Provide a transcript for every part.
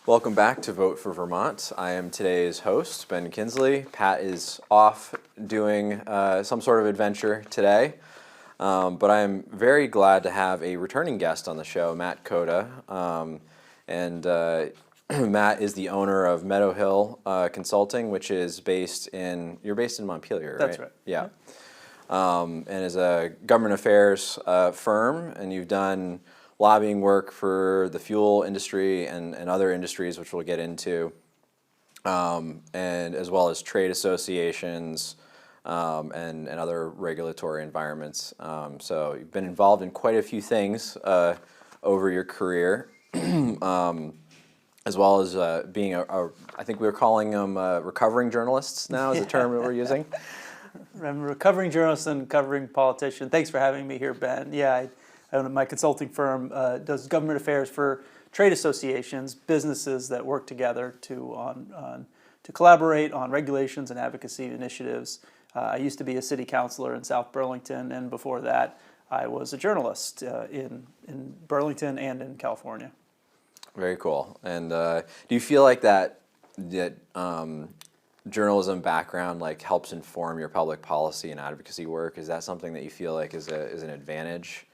Welcome back to Vote for Vermont. I am today's host, Ben Kinsley. Pat is off doing some sort of adventure today, but I'm very glad to have a returning guest on the show, Matt Cota. Matt is the owner of Meadow Consulting, which is you're based in Montpelier, right? That's right. Yeah. And is a government affairs firm, and you've done lobbying work for the fuel industry and other industries, which we'll get into, and as well as trade associations and other regulatory environments. So you've been involved in quite a few things over your career, as well as being I think we were calling them recovering journalists now is the term that we're using. I'm a recovering journalist and covering politician. Thanks for having me here, Ben. Yeah, my consulting firm does government affairs for trade associations, businesses that work together to collaborate on regulations and advocacy initiatives. I used to be a city councilor in South Burlington, and before that, I was a journalist in Burlington and in California. Very cool. And do you feel like that journalism background helps inform your public policy and advocacy work? Is that something that you feel like is an advantage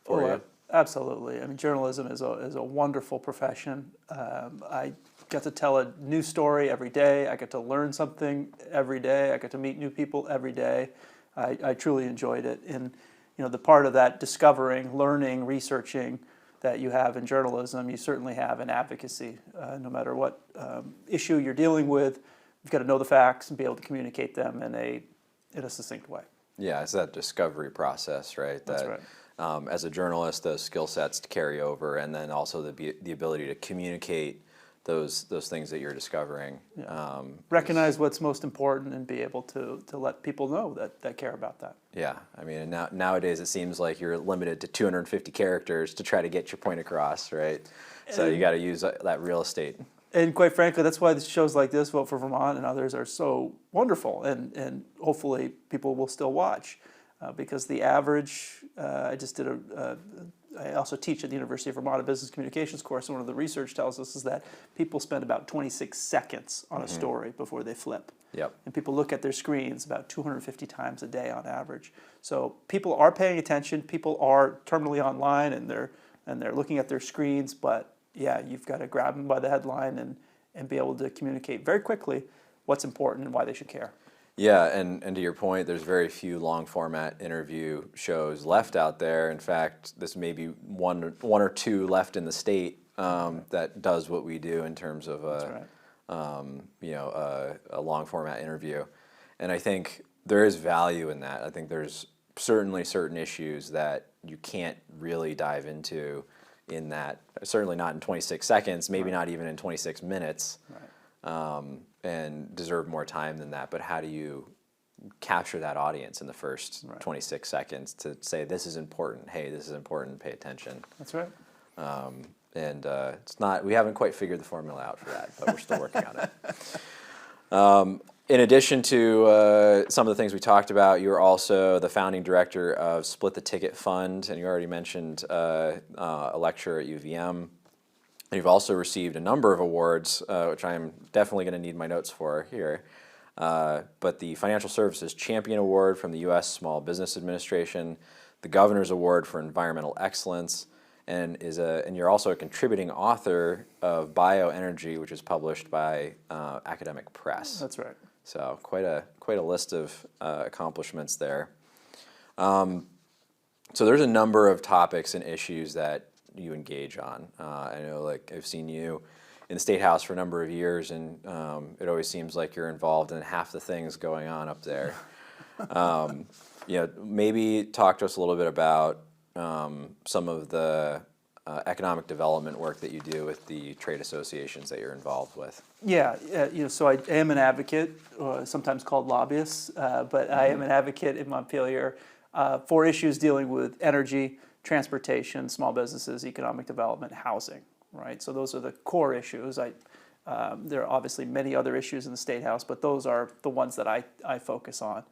for you? Absolutely. I mean, journalism is a wonderful profession. I get to tell a new story every day. I get to learn something every day. I get to meet new people every day. I truly enjoyed it. And the part of that discovering, learning, researching that you have in journalism, you certainly have in advocacy. No matter what issue you're dealing with, you've got to know the facts and be able to communicate them in a succinct way. Yeah, it's that discovery process, right? That's right. As a journalist, those skill sets to carry over, and then also the ability to communicate those things that you're discovering. Yeah. Recognize what's most important and be able to let people know that care about that. Yeah, I mean, nowadays it seems like you're limited to 250 characters to try to get your point across, right? So you got to use that real estate. And quite frankly, that's why the shows like this, Vote for Vermont, and others are so wonderful, and hopefully people will still watch. Because the average, I also teach at the University of Vermont a business communications course, and one of the research tells us is that people spend about 26 seconds on a story before they flip. Yep. And people look at their screens about 250 times a day on average. So people are paying attention, people are terminally online, and they're looking at their screens, but yeah, you've got to grab them by the headline and be able to communicate very quickly what's important and why they should care. Yeah, and to your point, there's very few long format interview shows left out there. In fact, this may be one or two left in the state that does what we do in terms of a long format interview. And I think there is value in that. I think there's certainly certain issues that you can't really dive into in that, certainly not in 26 seconds, maybe not even in 26 minutes. Right. And deserve more time than that. But how do you capture that audience in the first 26 seconds to say, this is important, hey, this is important, pay attention? That's right. It's not, we haven't quite figured the formula out for that, but we're still working on it. In addition to some of the things we talked about, you're also the founding director of Split the Ticket Fund, and you already mentioned a lecture at UVM. And you've also received a number of awards, which I'm definitely going to need my notes for here. But the Financial Services Champion Award from the U.S. Small Business Administration, the Governor's Award for Environmental Excellence, and you're also a contributing author of Bioenergy, which is published by Academic Press. That's right. So quite a list of accomplishments there. So there's a number of topics and issues that you engage on. I know, I've seen you in the State House for a number of years, and it always seems like you're involved in half the things going on up there. Maybe talk to us a little bit about some of the economic development work that you do with the trade associations that you're involved with. Yeah, so I am an advocate, sometimes called lobbyist, but I am an advocate in Montpelier for issues dealing with energy, transportation, small businesses, economic development, housing, right? So those are the core issues. There are obviously many other issues in the State House, but those are the ones that I focus on.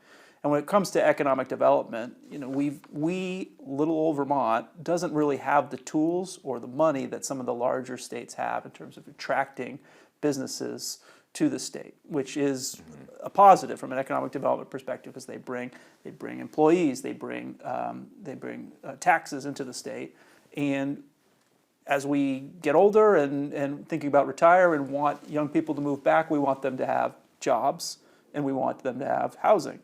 And when it comes to economic development, little old Vermont doesn't really have the tools or the money that some of the larger states have in terms of attracting businesses to the state, which is a positive from an economic development perspective, because they bring employees, they bring taxes into the state. And as we get older and thinking about retire and want young people to move back, we want them to have jobs and we want them to have housing.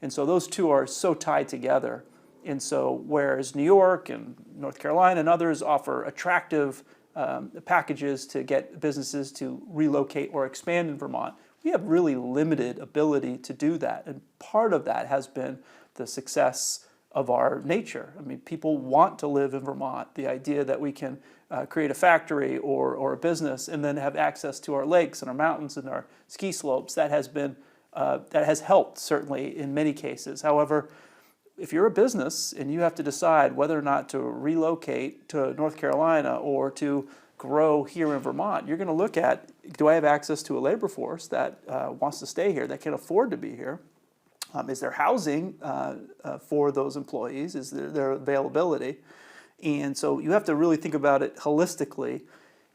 And so those two are so tied together. And so whereas New York and North Carolina and others offer attractive packages to get businesses to relocate or expand in Vermont, we have really limited ability to do that. And part of that has been the success of our nature. I mean, people want to live in Vermont. The idea that we can create a factory or a business and then have access to our lakes and our mountains and our ski slopes, that has helped certainly in many cases. However, if you're a business and you have to decide whether or not to relocate to North Carolina or to grow here in Vermont, you're going to look at, do I have access to a labor force that wants to stay here, that can afford to be here? Is there housing for those employees? Is there availability? And so you have to really think about it holistically.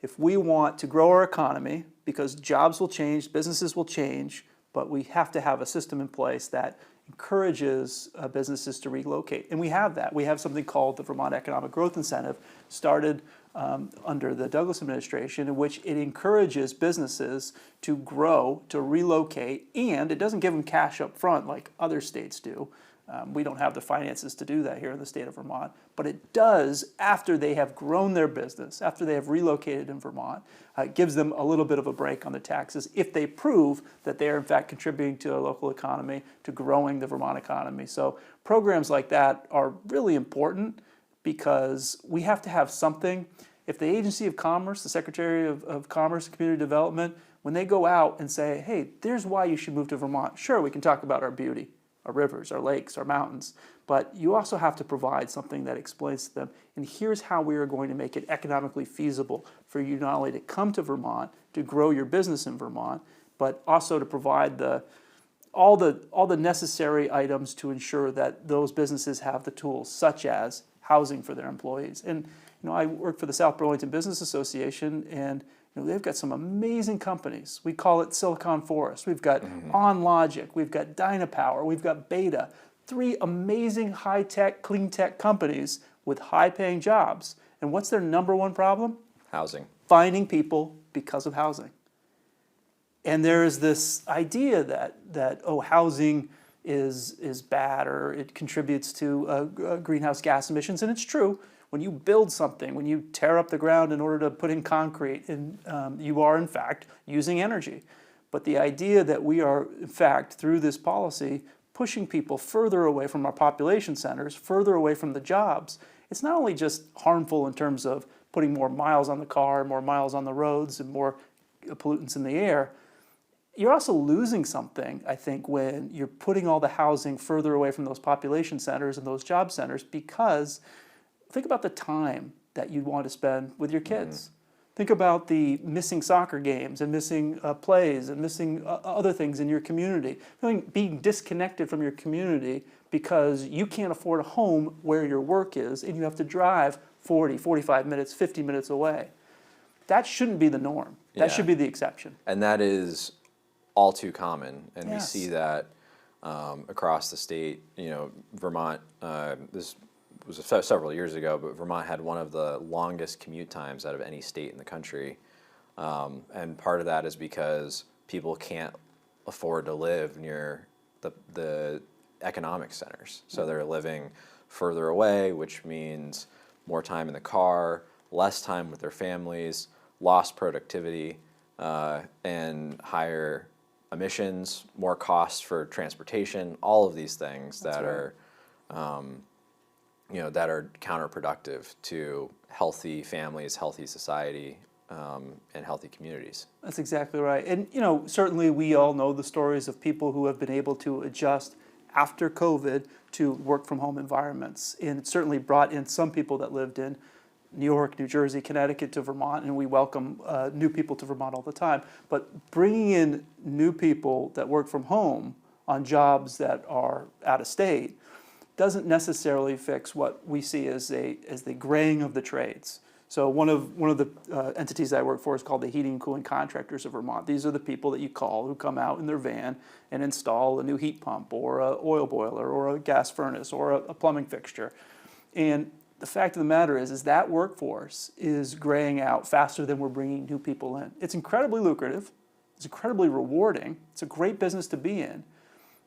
If we want to grow our economy, because jobs will change, businesses will change, but we have to have a system in place that encourages businesses to relocate. And we have that. We have something called the Vermont Economic Growth Incentive, started under the Douglas administration, in which it encourages businesses to grow, to relocate, and it doesn't give them cash up front like other states do. We don't have the finances to do that here in the state of Vermont, but it does after they have grown their business, after they have relocated in Vermont. It gives them a little bit of a break on the taxes if they prove that they are in fact contributing to a local economy, to growing the Vermont economy. So programs like that are really important because we have to have something. If the Agency of Commerce, the Secretary of Commerce and Community Development, when they go out and say, hey, there's why you should move to Vermont, sure, we can talk about our beauty, our rivers, our lakes, our mountains, but you also have to provide something that explains to them, and here's how we are going to make it economically feasible for you not only to come to Vermont, to grow your business in Vermont, but also to provide all the necessary items to ensure that those businesses have the tools, such as housing for their employees. And I work for the South Burlington Business Association, and they've got some amazing companies. We call it Silicon Forest. We've got OnLogic, we've got Dynapower, we've got Beta. 3 amazing high-tech, clean-tech companies with high-paying jobs. And what's their number one problem? Housing. Finding people because of housing. And there's this idea that housing is bad or it contributes to greenhouse gas emissions, and it's true. When you build something, when you tear up the ground in order to put in concrete, and you are in fact using energy. But the idea that we are in fact through this policy pushing people further away from our population centers, further away from the jobs, it's not only just harmful in terms of putting more miles on the car, more miles on the roads, and more pollutants in the air. You're also losing something, I think, when you're putting all the housing further away from those population centers and those job centers, because think about the time that you want to spend with your kids. Think about the missing soccer games and missing plays and missing other things in your community. Being disconnected from your community because you can't afford a home where your work is and you have to drive 40, 45 minutes, 50 minutes away. That shouldn't be the norm. That should be the exception. And that is all too common. And Yes. we see that across the state. Vermont, this was several years ago, but Vermont had one of the longest commute times out of any state in the country. And part of that is because people can't afford to live near the economic centers. So they're living further away, which means more time in the car, less time with their families, lost productivity, and higher emissions, more costs for transportation, all of these things that are counterproductive to healthy families, healthy society, and healthy communities. That's exactly right. And, certainly we all know the stories of people who have been able to adjust after COVID to work from home environments. And it certainly brought in some people that lived in New York, New Jersey, Connecticut to Vermont, and we welcome new people to Vermont all the time. But bringing in new people that work from home on jobs that are out of state doesn't necessarily fix what we see as the graying of the trades. So one of the entities I work for is called the Heating and Cooling Contractors of Vermont. These are the people that you call who come out in their van and install a new heat pump or an oil boiler or a gas furnace or a plumbing fixture. And the fact of the matter is that workforce is graying out faster than we're bringing new people in. It's incredibly lucrative. It's incredibly rewarding. It's a great business to be in.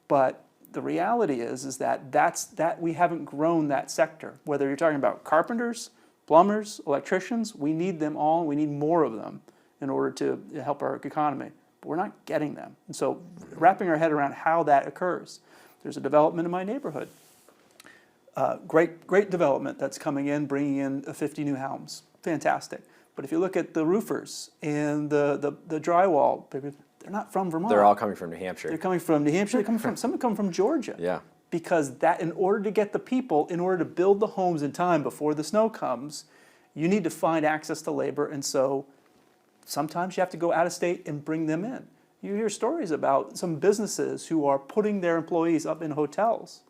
But the reality is that we haven't grown that sector. Whether you're talking about carpenters, plumbers, electricians, we need them all. We need more of them in order to help our economy. But we're not getting them. And so wrapping our head around how that occurs. There's a development in my neighborhood. Great development that's coming in, bringing in 50 new homes. Fantastic. But if you look at the roofers and the drywall, they're not from Vermont. They're all coming from New Hampshire. They're coming from New Hampshire. Some come from Georgia. Yeah. Because in order to get the people, in order to build the homes in time before the snow comes, you need to find access to labor. And so sometimes you have to go out of state and bring them in. You hear stories about some businesses who are putting their employees up in hotels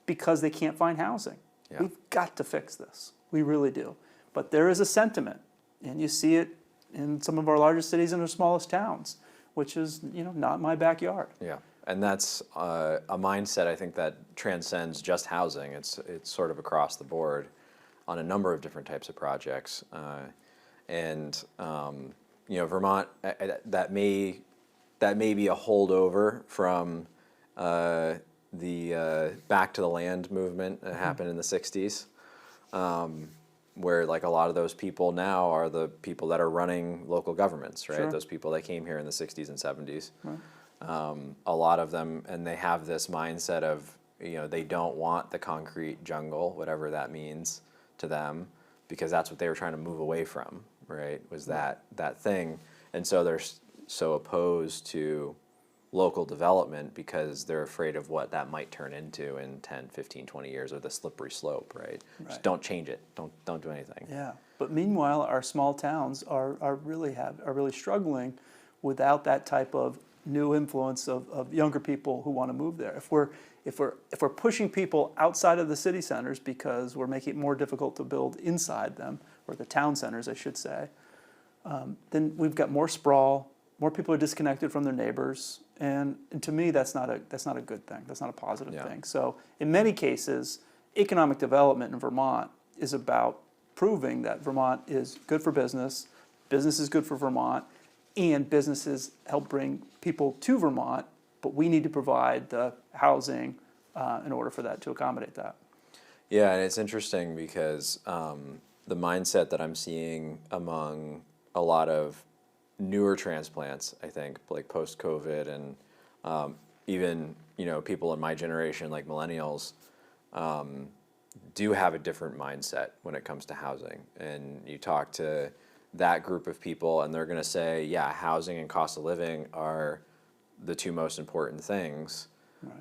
because they can't find housing. Yeah. We've got to fix this. We really do. But there is a sentiment, and you see it in some of our largest cities and our smallest towns, which is, not my backyard. Yeah. And that's a mindset, I think, that transcends just housing. It's sort of across the board on a number of different types of projects. Vermont, that may be a holdover from the back to the land movement that happened in the 60s, where like a lot of those people now are the people that are running local governments, right? Sure. Those people that came here in the 60s and 70s. Right. A lot of them, and they have this mindset of, they don't want the concrete jungle, whatever that means to them, because that's what they were trying to move away from, right? Was that thing. And so they're so opposed to local development because they're afraid of what that might turn into in 10, 15, 20 years, or the slippery slope, right? Just don't change it. Don't do anything. Yeah. But meanwhile, our small towns are really struggling without that type of new influence of younger people who want to move there. If we're pushing people outside of the city centers because we're making it more difficult to build inside them, or the town centers, I should say, then we've got more sprawl. More people are disconnected from their neighbors, and to me, that's not a good thing. That's not a positive thing. So, in many cases, economic development in Vermont is about proving that Vermont is good for business, business is good for Vermont, and businesses help bring people to Vermont, but we need to provide the housing in order for that to accommodate that. Yeah, and it's interesting because the mindset that I'm seeing among a lot of newer transplants, I think, like post-COVID, and even people in my generation, like millennials, do have a different mindset when it comes to housing. And you talk to that group of people, and they're going to say, yeah, housing and cost of living are the two most important things. Right.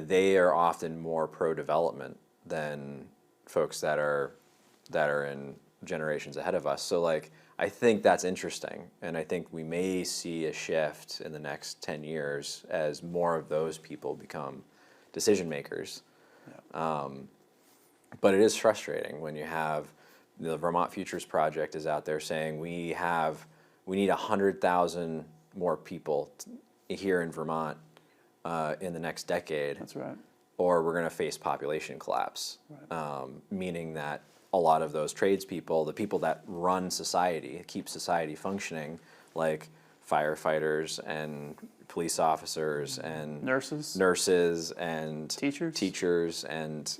They are often more pro-development than folks that are in generations ahead of us. So like, I think that's interesting, and I think we may see a shift in the next 10 years as more of those people become decision makers. Yeah. But it is frustrating when you have the Vermont Futures Project is out there saying we need 100,000 more people here in Vermont in the next decade. That's right. Or we're going to face population collapse, right. Meaning that a lot of those tradespeople, the people that run society, keep society functioning, like firefighters and police officers and nurses and teachers and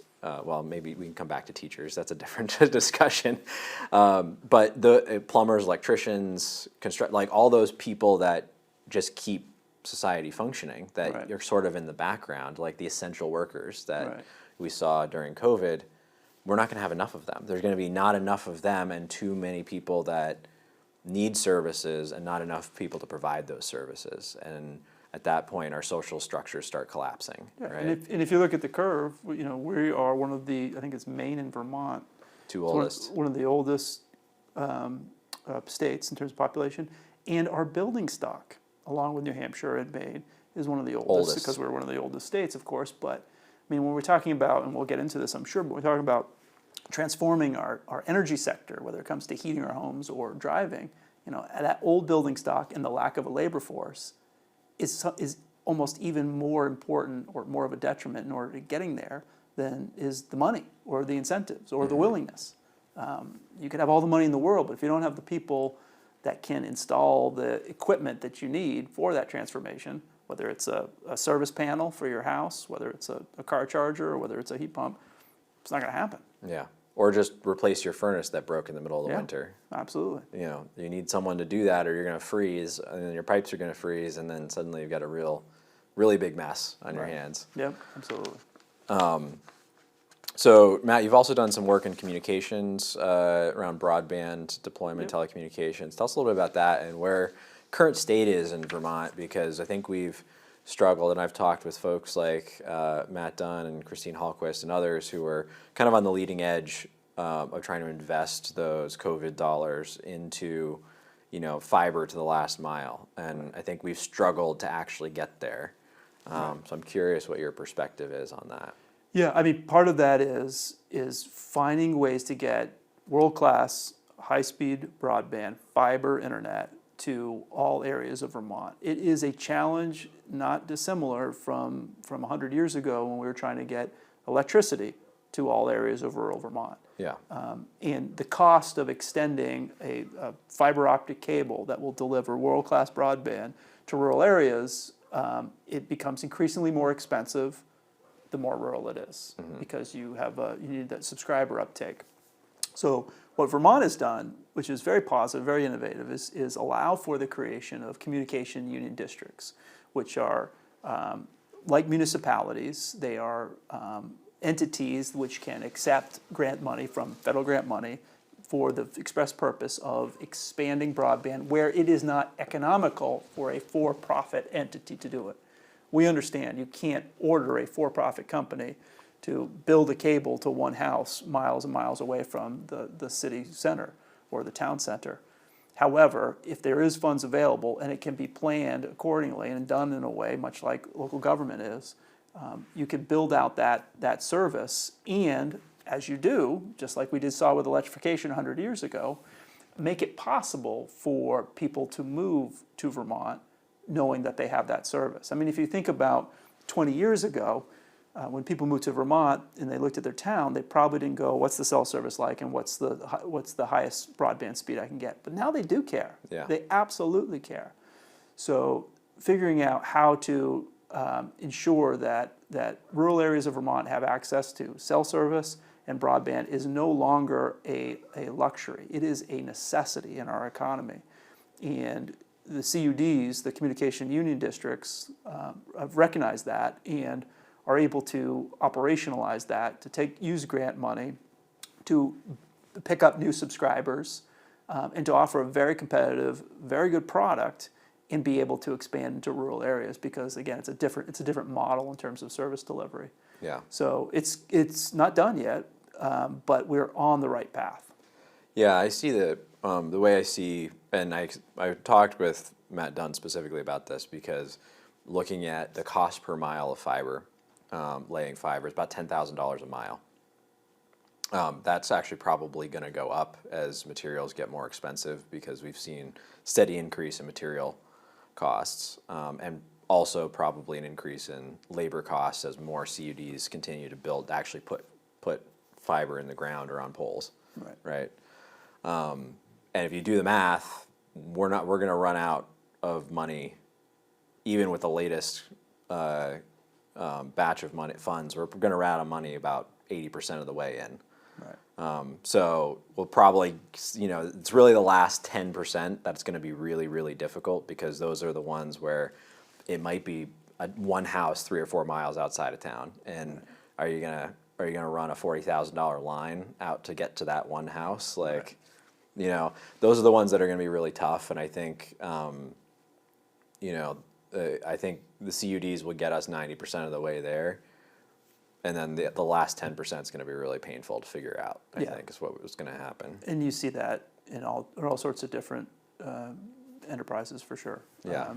maybe we can come back to teachers. That's a different discussion. But the plumbers, electricians, like all those people that just keep society functioning, that right. You're sort of in the background, like the essential workers that right. we saw during COVID. We're not going to have enough of them. There's going to be not enough of them and too many people that need services and not enough people to provide those services. And at that point, our social structures start collapsing. Yeah, right? And if you look at the curve, we are one of the, I think it's Maine and Vermont. Two oldest. One of the oldest states in terms of population. And our building stock along with New Hampshire and Maine, is one of the Oldest. because we're one of the oldest states, of course. But I mean, when we're talking about, and we'll get into this, I'm sure, but we're talking about transforming our energy sector, whether it comes to heating our homes or driving, that old building stock and the lack of a labor force is almost even more important or more of a detriment in order to getting there than is the money or the incentives or the willingness. You could have all the money in the world, but if you don't have the people that can install the equipment that you need for that transformation, whether it's a service panel for your house, whether it's a car charger, or whether it's a heat pump, it's not going to happen. Yeah. Or just replace your furnace that broke in the middle of the winter. Absolutely. You need someone to do that, or you're going to freeze, and then your pipes are going to freeze, and then suddenly you've got a really big mess on your hands. Yep, absolutely. So, Matt, you've also done some work in communications around broadband deployment, telecommunications. Tell us a little bit about that and where current state is in Vermont, because I think we've struggled, and I've talked with folks like Matt Dunn and Christine Hallquist and others who are kind of on the leading edge of trying to invest those COVID dollars into, fiber to the last mile. And I think we've struggled to actually get there. So I'm curious what your perspective is on that. Yeah, I mean, part of that is finding ways to get world-class, high-speed broadband, fiber internet to all areas of Vermont. It is a challenge not dissimilar from 100 years ago when we were trying to get electricity to all areas of rural Vermont. Yeah. And the cost of extending a fiber optic cable that will deliver world-class broadband to rural areas, it becomes increasingly more expensive the more rural it is, because you need that subscriber uptake. So what Vermont has done, which is very positive, very innovative, is allow for the creation of communication union districts, which are like municipalities. They are entities which can accept grant money from federal grant money for the express purpose of expanding broadband where it is not economical for a for-profit entity to do it. We understand you can't order a for-profit company to build a cable to one house miles and miles away from the city center or the town center. However, if there is funds available and it can be planned accordingly and done in a way much like local government is, you can build out that service, and as you do, just like we saw with electrification 100 years ago, make it possible for people to move to Vermont knowing that they have that service. I mean, if you think about 20 years ago, when people moved to Vermont and they looked at their town, they probably didn't go, what's the cell service like and what's the highest broadband speed I can get? But now they do care. Yeah. They absolutely care. So figuring out how to ensure that rural areas of Vermont have access to cell service and broadband is no longer a luxury. It is a necessity in our economy. And the CUDs, the communication union districts, have recognized that and are able to operationalize that, to use grant money to pick up new subscribers and to offer a very competitive, very good product and be able to expand into rural areas, because again, it's a different model in terms of service delivery. Yeah. So it's not done yet, but we're on the right path. Yeah, I see the way I see, and I talked with Matt Dunn specifically about this, because looking at the cost per mile of fiber, laying fiber is about $10,000 a mile. That's actually probably going to go up as materials get more expensive, because we've seen steady increase in material costs, and also probably an increase in labor costs as more CUDs continue to build, actually put fiber in the ground or on poles. Right. And if you do the math, we're going to run out of money, even with the latest batch of funds. We're going to run out of money about 80% of the way in. Right. So we'll probably, it's really the last 10% that's going to be really, really difficult, because those are the ones where it might be one house 3 or 4 miles outside of town, and are you gonna run a $40,000 line out to get to that one house? Those are the ones that are going to be really tough. And I think, I think the CUDs will get us 90% of the way there. And then the last 10% is going to be really painful to figure out, I think, is what was going to happen. And you see that in all sorts of different enterprises, for sure. Yeah.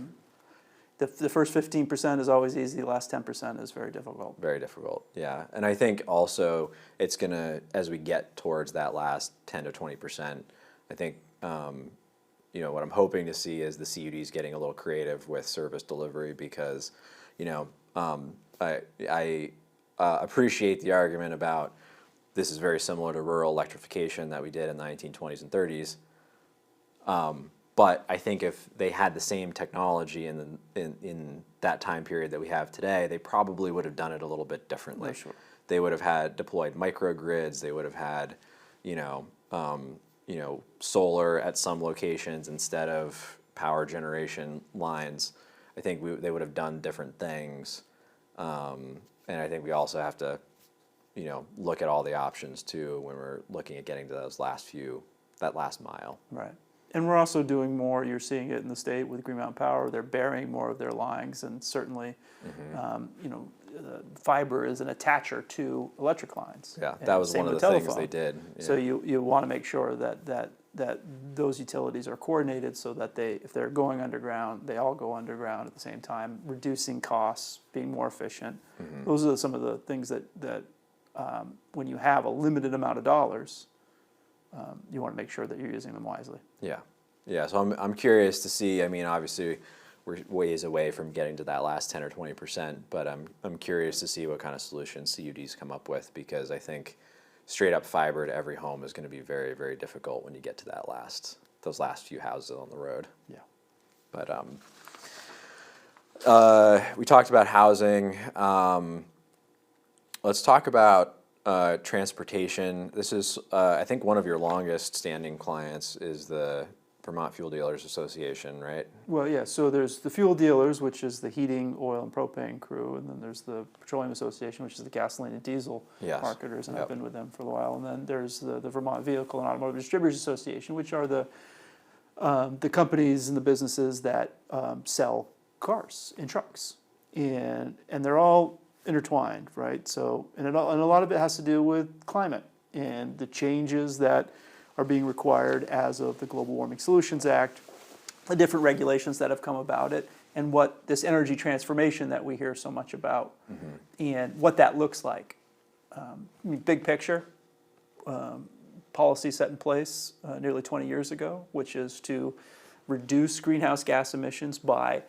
The first 15% is always easy. The last 10% is very difficult. Very difficult, yeah. And I think also it's going to, as we get towards that last 10 to 20%, I think, what I'm hoping to see is the CUDs getting a little creative with service delivery because, I appreciate the argument about this is very similar to rural electrification that we did in the 1920s and 30s. But I think if they had the same technology in that time period that we have today, they probably would have done it a little bit differently. Yeah, sure. They would have had deployed microgrids. They would have had, solar at some locations instead of power generation lines. I think they would have done different things, and I think we also have to, look at all the options too when we're looking at getting to that last mile. Right. And we're also doing more, you're seeing it in the state with Green Mountain Power, they're burying more of their lines, and certainly, fiber is an attacher to electric lines. Yeah, And that was same one of with the things telephone. they did. Yeah. So you want to make sure that those utilities are coordinated so that if they're going underground, they all go underground at the same time, reducing costs, being more efficient. Those are some of the things that when you have a limited amount of dollars, you want to make sure that you're using them wisely. Yeah, yeah. So I'm curious to see. I mean, obviously, we're ways away from getting to that last 10 or 20%, but I'm curious to see what kind of solutions CUDs come up with because I think straight up fiber to every home is going to be very, very difficult when you get to those last few houses on the road. Yeah. But we talked about housing. Let's talk about transportation. This is, I think, one of your longest standing clients is the Vermont Fuel Dealers Association, right? Well, yeah, so there's the fuel dealers, which is the heating, oil, and propane crew, and then there's the Petroleum Association, which is the gasoline and diesel marketers, and I've been with them for a while. And then there's the Vermont Vehicle and Automotive Distributors Association, which are the companies and the businesses that sell cars and trucks, and they're all intertwined, right? So, and a lot of it has to do with climate and the changes that are being required as of the Global Warming Solutions Act, the different regulations that have come about it, and what this energy transformation that we hear so much about, and what that looks like. Big picture, policy set in place nearly 20 years ago, which is to reduce greenhouse gas emissions by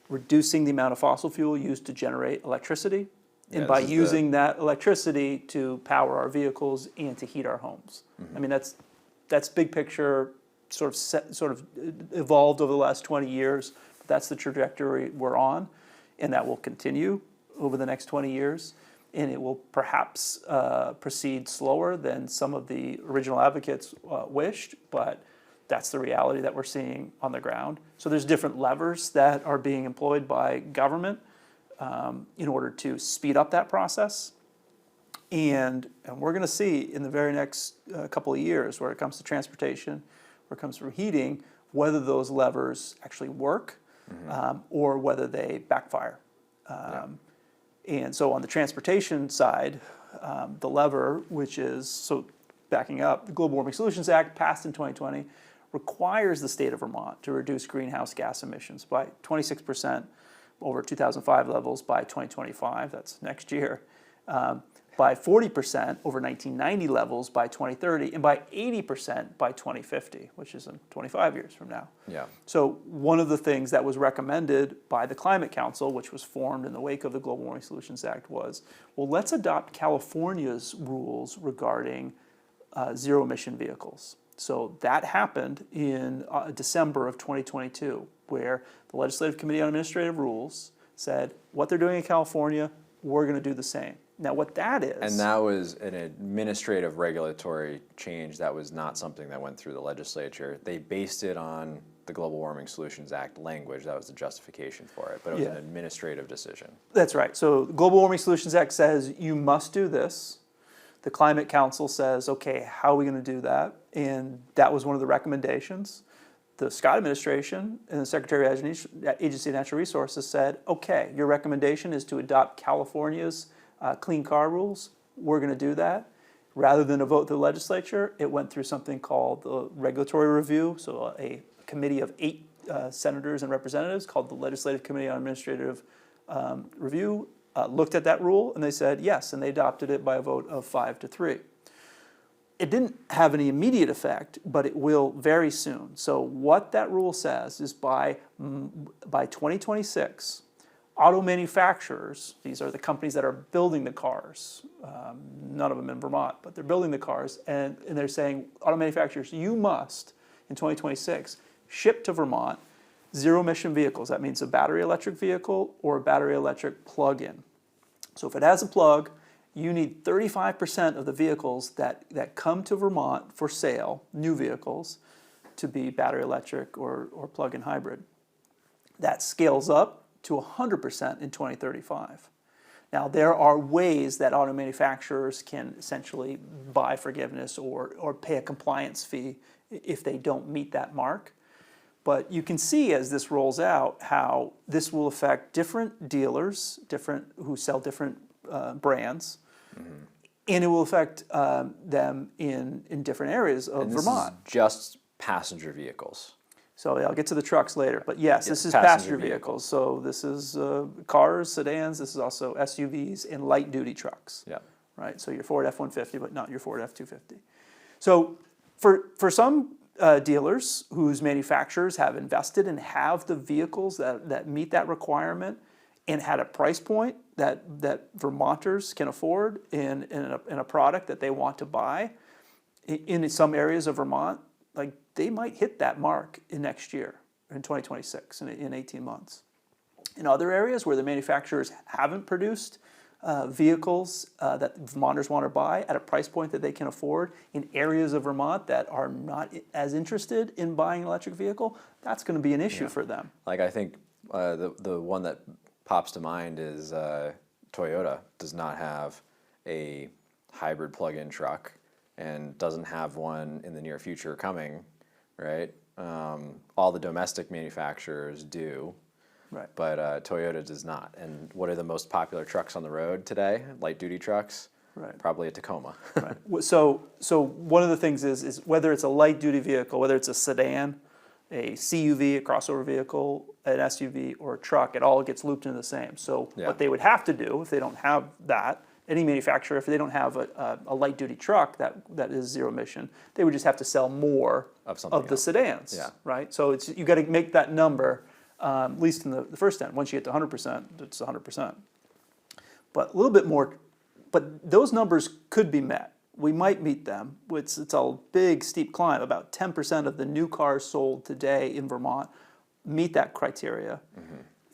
reducing the amount of fossil fuel used to generate electricity, and by using that electricity to power our vehicles and to heat our homes. I mean, that's big picture, sort of evolved over the last 20 years. That's the trajectory we're on, and that will continue over the next 20 years. And it will perhaps proceed slower than some of the original advocates wished, but that's the reality that we're seeing on the ground. So there's different levers that are being employed by government in order to speed up that process. And we're going to see in the very next couple of years, where it comes to transportation, where it comes to heating, whether those levers actually work or whether they backfire. And so on the transportation side, the lever, which is, so backing up, the Global Warming Solutions Act passed in 2020 requires the state of Vermont to reduce greenhouse gas emissions by 26% over 2005 levels by 2025, that's next year, by 40% over 1990 levels by 2030, and by 80% by 2050, which is in 25 years from now. Yeah. So one of the things that was recommended by the Climate Council, which was formed in the wake of the Global Warming Solutions Act, was, well, let's adopt California's rules regarding zero-emission vehicles. So that happened in December of 2022, where the Legislative Committee on Administrative Rules said, what they're doing in California, we're going to do the same. Now, what that is... And that was an administrative regulatory change. That was not something that went through the legislature. They based it on the Global Warming Solutions Act language. That was the justification for it, but it was an administrative decision. That's right. So the Global Warming Solutions Act says you must do this. The Climate Council says, okay, how are we going to do that? And that was one of the recommendations. The Scott administration and the Secretary of Agency of Natural Resources said, okay, your recommendation is to adopt California's clean car rules. We're going to do that. Rather than a vote to the legislature, it went through something called the regulatory review, so a committee of 8 senators and representatives, called the Legislative Committee on Administrative Review, looked at that rule and they said yes, and they adopted it by a vote of 5-3. It didn't have any immediate effect, but it will very soon. So what that rule says is by 2026, auto manufacturers, these are the companies that are building the cars, none of them in Vermont, but they're building the cars, and they're saying, auto manufacturers, you must, in 2026, ship to Vermont zero-emission vehicles. That means a battery electric vehicle or a battery electric plug-in. So if it has a plug, you need 35% of the vehicles that come to Vermont for sale, new vehicles, to be battery electric or plug-in hybrid. That scales up to 100% in 2035. Now, there are ways that auto manufacturers can essentially buy forgiveness or pay a compliance fee if they don't meet that mark. But you can see as this rolls out how this will affect different dealers, who sell different brands, and it will affect them in different areas of Vermont. Is just passenger vehicles. So I'll get to the trucks later, but yes, this is passenger vehicles. So this is cars, sedans. This is also SUVs and light duty trucks. Yeah. Right. So your Ford F-150, but not your Ford F-250. So for some dealers whose manufacturers have invested and have the vehicles that meet that requirement and had a price point that Vermonters can afford in a product that they want to buy, in some areas of Vermont, like they might hit that mark in next year, in 2026, in 18 months. In other areas where the manufacturers haven't produced vehicles that Vermonters want to buy at a price point that they can afford, in areas of Vermont that are not as interested in buying an electric vehicle, that's going to be an issue for them. Like I think the one that pops to mind is Toyota does not have a hybrid plug-in truck and doesn't have one in the near future coming, right? All the domestic manufacturers do. Right. But Toyota does not. And what are the most popular trucks on the road today? Light duty trucks? Right. Probably a Tacoma. Right. So one of the things is whether it's a light duty vehicle, whether it's a sedan, a CUV, a crossover vehicle, an SUV, or a truck, it all gets looped into the same. So what they would have to do if they don't have that, any manufacturer, if they don't have a light duty truck that is zero emission, they would just have to sell more of the sedans. Yeah. Right. So you got to make that number. At least in the first end. Once you get to 100%, it's 100%. But a little bit more, but those numbers could be met. We might meet them. It's a big, steep climb. About 10% of the new cars sold today in Vermont meet that criteria.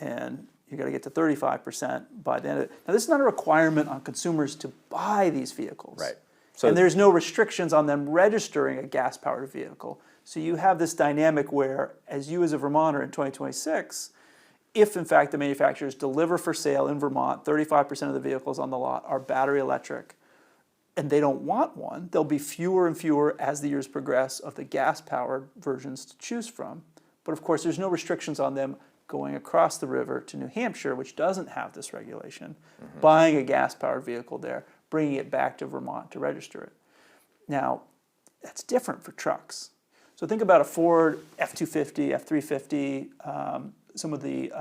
And you got to get to 35% by the end of it. Now, this is not a requirement on consumers to buy these vehicles. Right. So, and there's no restrictions on them registering a gas-powered vehicle. So you have this dynamic where, as you as a Vermonter in 2026, if in fact the manufacturers deliver for sale in Vermont, 35% of the vehicles on the lot are battery electric, and they don't want one, there'll be fewer and fewer as the years progress of the gas-powered versions to choose from. But of course, there's no restrictions on them going across the river to New Hampshire, which doesn't have this regulation, buying a gas-powered vehicle there, bringing it back to Vermont to register it. Now, that's different for trucks. So think about a Ford F-250, F-350, some of the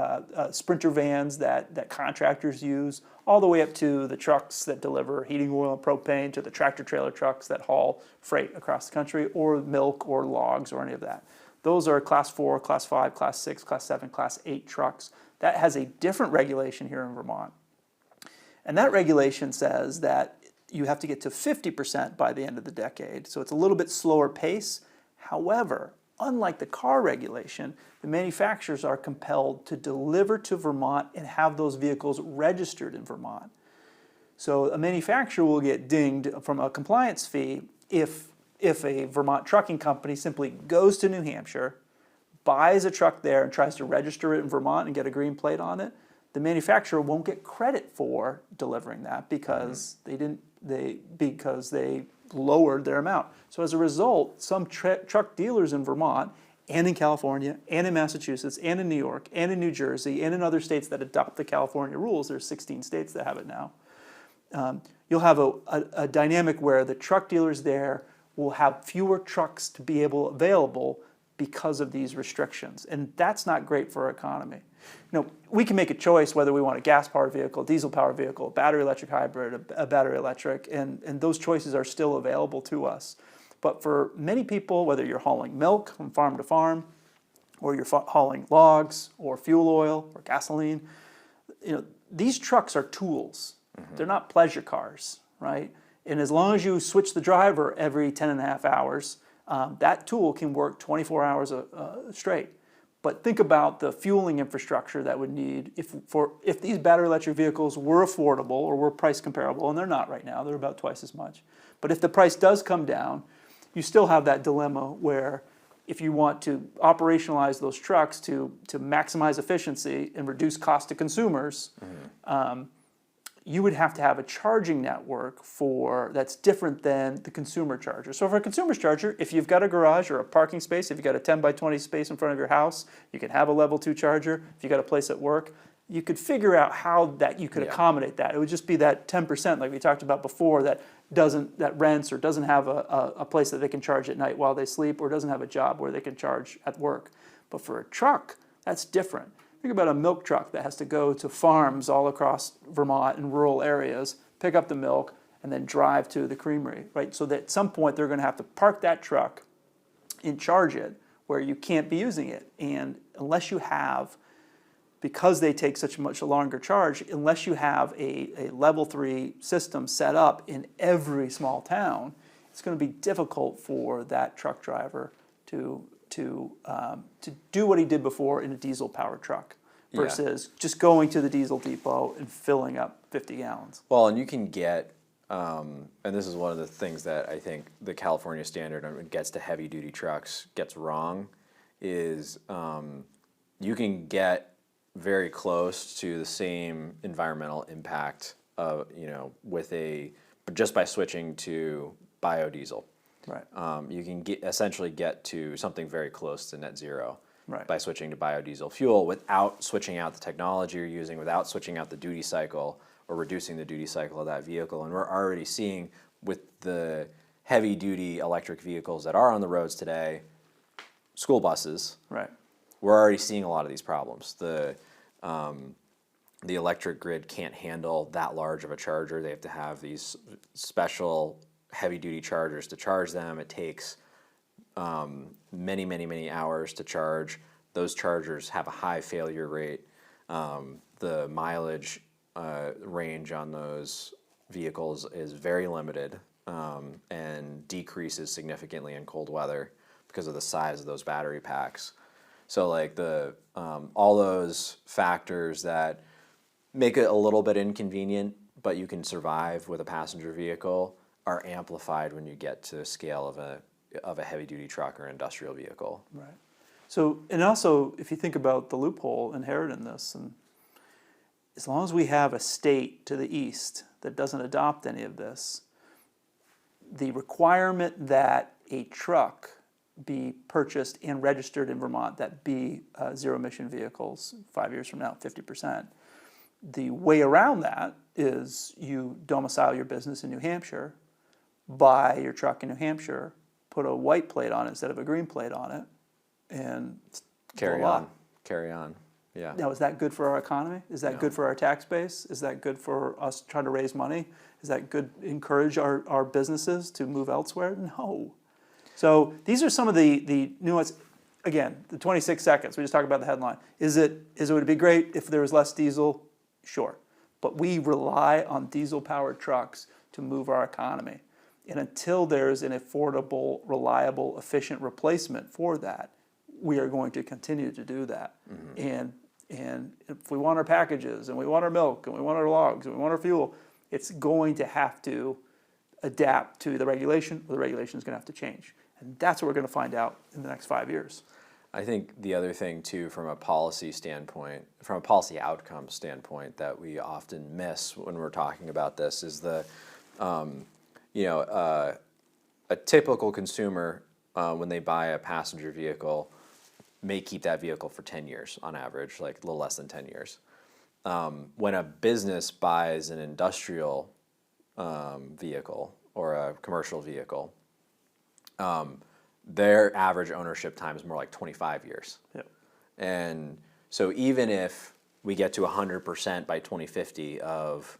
Sprinter vans that contractors use, all the way up to the trucks that deliver heating oil and propane, to the tractor-trailer trucks that haul freight across the country, or milk or logs or any of that. Those are Class 4, Class 5, Class 6, Class 7, Class 8 trucks. That has a different regulation here in Vermont. And that regulation says that you have to get to 50% by the end of the decade. So it's a little bit slower pace. However, unlike the car regulation, the manufacturers are compelled to deliver to Vermont and have those vehicles registered in Vermont. So a manufacturer will get dinged from a compliance fee if a Vermont trucking company simply goes to New Hampshire, buys a truck there and tries to register it in Vermont and get a green plate on it. The manufacturer won't get credit for delivering that because they lowered their amount. So as a result, some truck dealers in Vermont and in California and in Massachusetts and in New York and in New Jersey and in other states that adopt the California rules, there's 16 states that have it now, you'll have a dynamic where the truck dealers there will have fewer trucks to be available because of these restrictions. And that's not great for our economy. We can make a choice whether we want a gas-powered vehicle, diesel-powered vehicle, a battery electric hybrid, a battery electric, and those choices are still available to us. But for many people, whether you're hauling milk from farm to farm, or you're hauling logs, or fuel oil, or gasoline, these trucks are tools. Mm-hmm. They're not pleasure cars, right? And as long as you switch the driver every 10 and a half hours, that tool can work 24 hours straight. But think about the fueling infrastructure that would need if these battery electric vehicles were affordable or were price comparable, and they're not right now, they're about twice as much. But if the price does come down, you still have that dilemma where if you want to operationalize those trucks to maximize efficiency and reduce cost to consumers, you would have to have a charging network that's different than the consumer charger. So for a consumer's charger, if you've got a garage or a parking space, if you've got a 10 by 20 space in front of your house, you can have a level 2 charger. If you've got a place at work, you could figure out how that you could accommodate that. It would just be that 10%, like we talked about before, that rents or doesn't have a place that they can charge at night while they sleep, or doesn't have a job where they can charge at work. But for a truck, that's different. Think about a milk truck that has to go to farms all across Vermont in rural areas, pick up the milk, and then drive to the creamery, right? So that at some point they're going to have to park that truck and charge it where you can't be using it. And unless you have, because they take such a much longer charge, unless you have a level 3 system set up in every small town, it's going to be difficult for that truck driver to do what he did before in a diesel-powered truck versus just going to the diesel depot and filling up 50 gallons. Well, and you can get, and this is one of the things that I think the California standard when it gets to heavy-duty trucks gets wrong, is you can get very close to the same environmental impact just by switching to biodiesel. Right. You can essentially get to something very close to net zero by switching to biodiesel fuel without switching out the technology you're using, without switching out the duty cycle or reducing the duty cycle of that vehicle. And we're already seeing with the heavy-duty electric vehicles that are on the roads today, school buses, we're already seeing a lot of these problems. The electric grid can't handle that large of a charger. They have to have these special heavy-duty chargers to charge them. It takes many hours to charge. Those chargers have a high failure rate. The mileage range on those vehicles is very limited and decreases significantly in cold weather because of the size of those battery packs. So like all those factors that make it a little bit inconvenient, but you can survive with a passenger vehicle, are amplified when you get to the scale of a heavy-duty truck or industrial vehicle. Right. So, and also, if you think about the loophole inherent in this, and as long as we have a state to the east that doesn't adopt any of this, the requirement that a truck be purchased and registered in Vermont, that be zero-emission vehicles 5 years from now, 50%. The way around that is you domicile your business in New Hampshire, buy your truck in New Hampshire, put a white plate on it instead of a green plate on it, and carry on. Yeah. Now, is that good for our economy? Is that good for our tax base? Is that good for us trying to raise money? Is that good encourage our businesses to move elsewhere? No. So these are some of the nuance. Again, the 26 seconds, we just talked about the headline. Would it be great if there was less diesel? Sure. But we rely on diesel-powered trucks to move our economy. And until there's an affordable, reliable, efficient replacement for that, we are going to continue to do that. Mm-hmm. And if we want our packages, and we want our milk, and we want our logs, and we want our fuel, it's going to have to adapt to the regulation, or the regulation is going to have to change. And that's what we're going to find out in the next 5 years. I think the other thing, too, from a policy standpoint, from a policy outcome standpoint, that we often miss when we're talking about this is a typical consumer, when they buy a passenger vehicle, may keep that vehicle for 10 years on average, like a little less than 10 years. When a business buys an industrial vehicle or a commercial vehicle, their average ownership time is more like 25 years. Yep. And so even if we get to 100% by 2050 of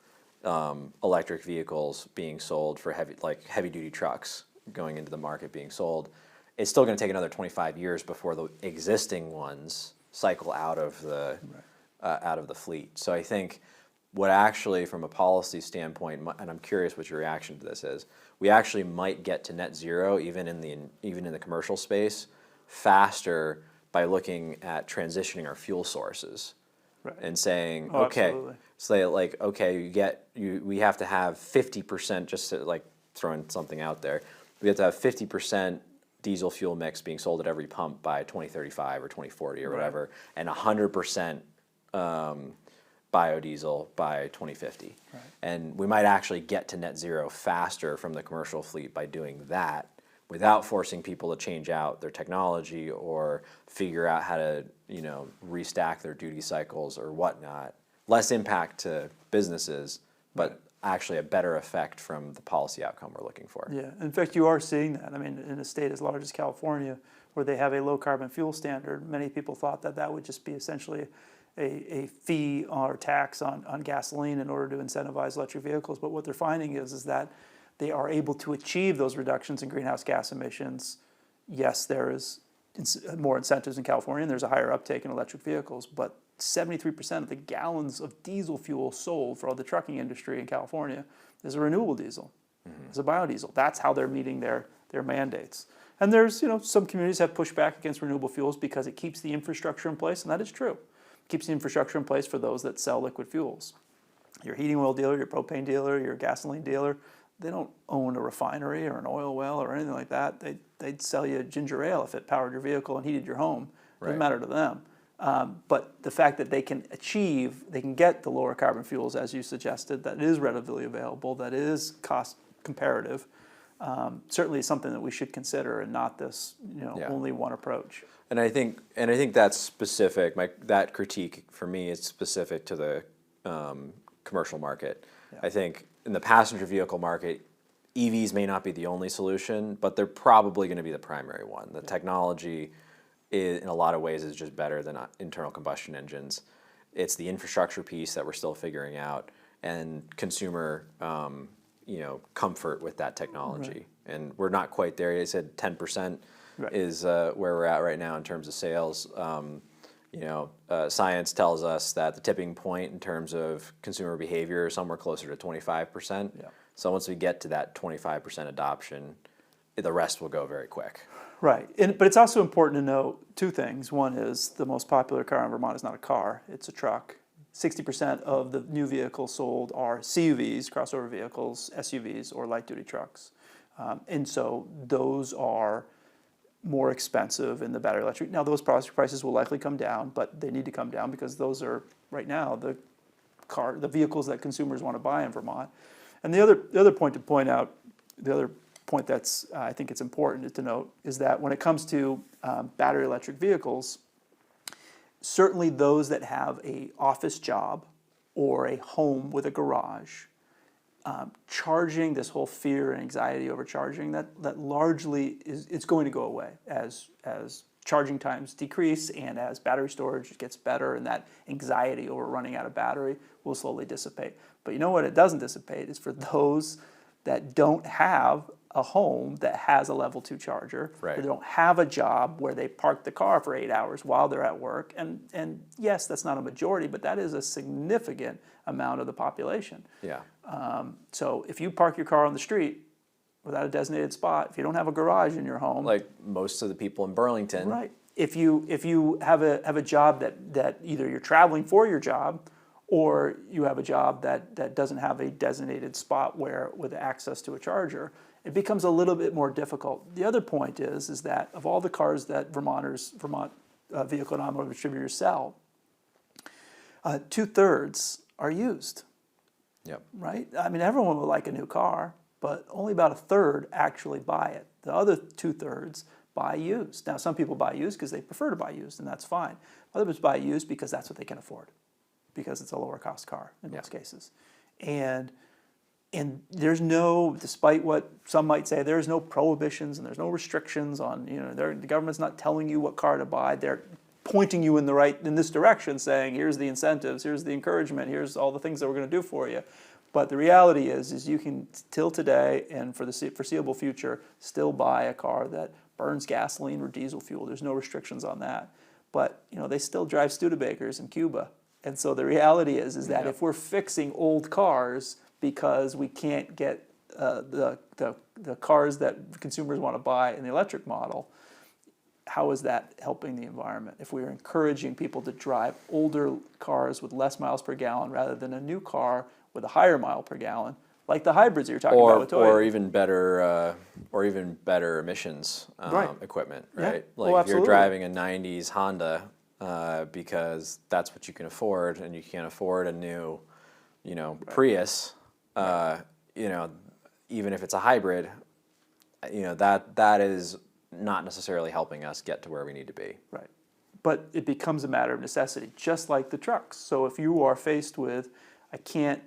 electric vehicles being sold for heavy duty trucks going into the market being sold, it's still going to take another 25 years before the existing ones cycle out of the fleet. So I think what actually, from a policy standpoint, and I'm curious what your reaction to this is, we actually might get to net zero even in the commercial space faster by looking at transitioning our fuel sources. Right. And saying, okay, we have to have 50%, just to, like, throwing something out there, we have to have 50% diesel fuel mix being sold at every pump by 2035 or 2040 or whatever, and 100% biodiesel by 2050. Right. And we might actually get to net zero faster from the commercial fleet by doing that, without forcing people to change out their technology or figure out how to, restack their duty cycles or whatnot. Less impact to businesses, but actually a better effect from the policy outcome we're looking for. Yeah, in fact, you are seeing that. I mean, in a state as large as California, where they have a low carbon fuel standard, many people thought that would just be essentially a fee or tax on gasoline in order to incentivize electric vehicles. But what they're finding is that they are able to achieve those reductions in greenhouse gas emissions. Yes, there is more incentives in California, and there's a higher uptake in electric vehicles, but 73% of the gallons of diesel fuel sold for all the trucking industry in California is a renewable diesel. Mm-hmm. It's a biodiesel. That's how they're meeting their mandates. And there's, some communities have pushed back against renewable fuels because it keeps the infrastructure in place, and that is true. It keeps the infrastructure in place for those that sell liquid fuels. Your heating oil dealer, your propane dealer, your gasoline dealer, they don't own a refinery or an oil well or anything like that. They'd sell you ginger ale if it powered your vehicle and heated your home. It doesn't matter to them. But the fact that they can get the lower carbon fuels, as you suggested, that is readily available, that is cost comparative, certainly is something that we should consider, and not this, only one approach. And I think that's specific. That critique for me is specific to the commercial market. Yeah. I think in the passenger vehicle market, EVs may not be the only solution, but they're probably going to be the primary one. The technology, in a lot of ways, is just better than internal combustion engines. It's the infrastructure piece that we're still figuring out, and consumer, comfort with that technology. Right. And we're not quite there. I said 10% is where we're at right now in terms of sales. Science tells us that the tipping point in terms of consumer behavior is somewhere closer to 25%. Yeah. So once we get to that 25% adoption, the rest will go very quick. Right, but it's also important to note two things. One is the most popular car in Vermont is not a car, it's a truck. 60% of the new vehicles sold are CUVs, crossover vehicles, SUVs, or light-duty trucks. And so those are more expensive in the battery electric. Now, those prices will likely come down, but they need to come down because those are, right now, the vehicles that consumers want to buy in Vermont. And the other point to point out, the other point that's I think it's important to note, is that when it comes to battery electric vehicles, certainly those that have an office job or a home with a garage, charging, this whole fear and anxiety over charging, that largely it's going to go away as charging times decrease and as battery storage gets better, and that anxiety over running out of battery will slowly dissipate. But you know what it doesn't dissipate is for those that don't have a home that has a level 2 charger. Right. They don't have a job where they park the car for 8 hours while they're at work. And yes, that's not a majority, but that is a significant amount of the population. Yeah. So if you park your car on the street without a designated spot, if you don't have a garage in your home, like most of the people in Burlington, right? If you have a job that either you're traveling for your job, or you have a job that doesn't have a designated spot with access to a charger, it becomes a little bit more difficult. The other point is that of all the cars that Vermont Vehicle and Automotive Distributors sell, 2/3 are used. Yep. Right? I mean, everyone would like a new car, but only about 1/3 actually buy it. The other 2/3 buy used. Now, some people buy used because they prefer to buy used, and that's fine. Others buy used because that's what they can afford, because it's a lower cost car in most cases. And And there's no, despite what some might say, there's no prohibitions and there's no restrictions on, the government's not telling you what car to buy. They're pointing you in this direction, saying, here's the incentives, here's the encouragement, here's all the things that we're going to do for you. But the reality is you can, till today and for the foreseeable future, still buy a car that burns gasoline or diesel fuel. There's no restrictions on that. But, they still drive Studebakers in Cuba. And so the reality is that if we're fixing old cars because we can't get the cars that consumers want to buy in the electric model, how is that helping the environment? If we're encouraging people to drive older cars with less miles per gallon rather than a new car with a higher mile per gallon, like the hybrids you're talking about with Toyota. Or even better emissions equipment, right? Yeah. Like if you're Absolutely. driving a 90s Honda because that's what you can afford, and you can't afford a new, Prius, even if it's a hybrid, that is not necessarily helping us get to where we need to be. Right. But it becomes a matter of necessity, just like the trucks. So if you are faced with, I can't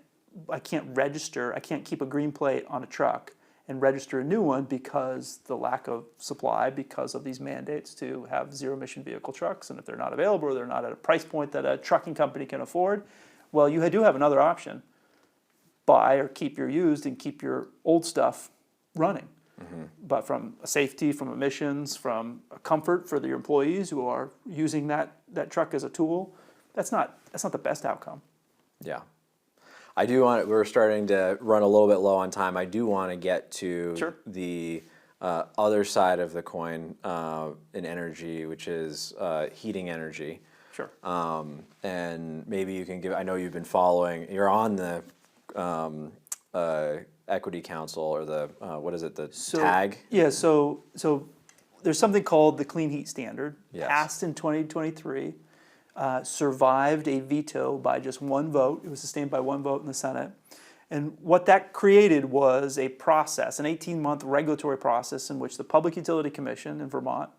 register, I can't keep a green plate on a truck and register a new one because the lack of supply, because of these mandates to have zero-emission vehicle trucks, and if they're not available or they're not at a price point that a trucking company can afford, well, you do have another option. Buy or keep your used and keep your old stuff running. Mm-hmm. But from a safety, from emissions, from a comfort for your employees who are using that truck as a tool, that's not the best outcome. Yeah. We're starting to run a little bit low on time. I do want to get to the other side of the coin in energy, which is heating energy. Sure. And maybe you can I know you've been following, you're on the Equity Council, or the, TAG? Yeah, so there's something called the Clean Heat Standard, passed in 2023. Survived a veto by just one vote. It was sustained by one vote in the Senate. And what that created was a process, an 18-month regulatory process in which the Public Utility Commission in Vermont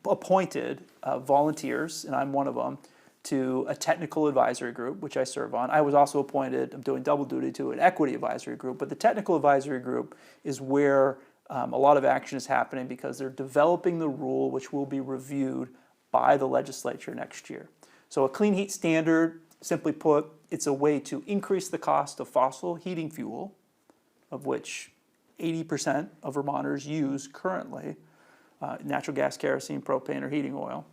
appointed volunteers, and I'm one of them, to a technical advisory group, which I serve on. I was also appointed, I'm doing double duty, to an equity advisory group. But the technical advisory group is where a lot of action is happening, because they're developing the rule which will be reviewed by the legislature next year. So a clean heat standard, simply put, it's a way to increase the cost of fossil heating fuel, of which 80% of Vermonters use currently, natural gas, kerosene, propane, or heating oil.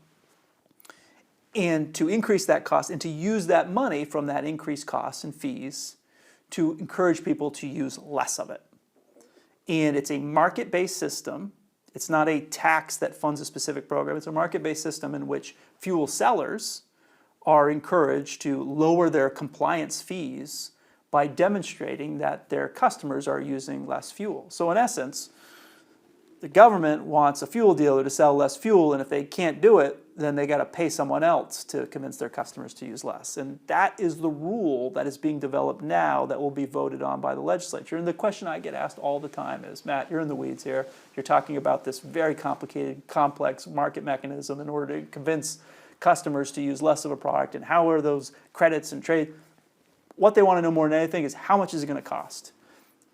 And to increase that cost and to use that money from that increased costs and fees to encourage people to use less of it. And it's a market-based system. It's not a tax that funds a specific program. It's a market-based system in which fuel sellers are encouraged to lower their compliance fees by demonstrating that their customers are using less fuel. So in essence, the government wants a fuel dealer to sell less fuel, and if they can't do it, then they got to pay someone else to convince their customers to use less. And that is the rule that is being developed now that will be voted on by the legislature. And the question I get asked all the time is, Matt, you're in the weeds here. You're talking about this very complicated, complex market mechanism in order to convince customers to use less of a product, and how are those credits and trade? What they want to know more than anything is, how much is it going to cost?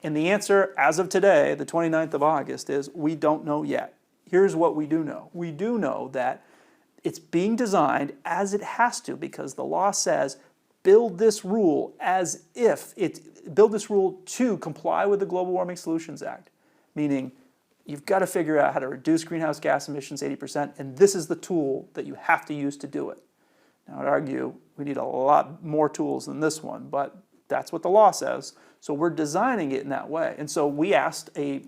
And the answer, as of today, the 29th of August, is we don't know yet. Here's what we do know. We do know that it's being designed as it has to, because the law says build this rule to comply with the Global Warming Solutions Act, meaning you've got to figure out how to reduce greenhouse gas emissions 80%, and this is the tool that you have to use to do it. Now, I'd argue we need a lot more tools than this one, but that's what the law says. So we're designing it in that way. And so we asked a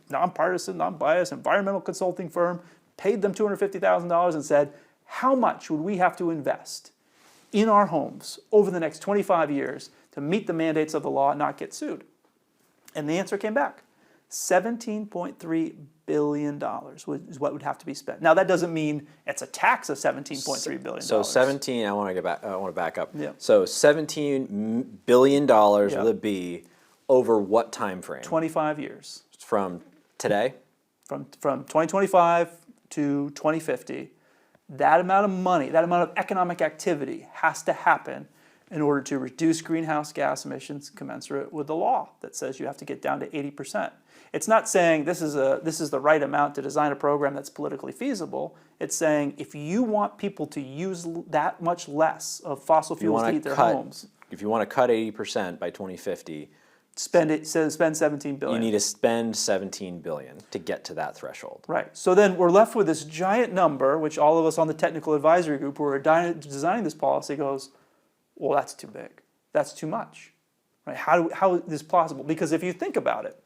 nonpartisan, non-biased environmental consulting firm, paid them $250,000 and said, how much would we have to invest in our homes over the next 25 years to meet the mandates of the law and not get sued? And the answer came back. $17.3 billion is what would have to be spent. Now, that doesn't mean it's a tax of $17.3 billion. So 17, I want to back up. Yeah. So $17 billion will it be over what time frame? 25 years. From today? From 2025 to 2050. That amount of money, that amount of economic activity has to happen in order to reduce greenhouse gas emissions commensurate with the law that says you have to get down to 80%. It's not saying this is the right amount to design a program that's politically feasible. It's saying if you want people to use that much less of fossil fuels to heat their homes, if you want to cut 80% by 2050, spend 17 billion. You need to spend 17 billion to get to that threshold. Right. So then we're left with this giant number, which all of us on the technical advisory group who are designing this policy goes, well, that's too big. That's too much. Right? How is this possible? Because if you think about it,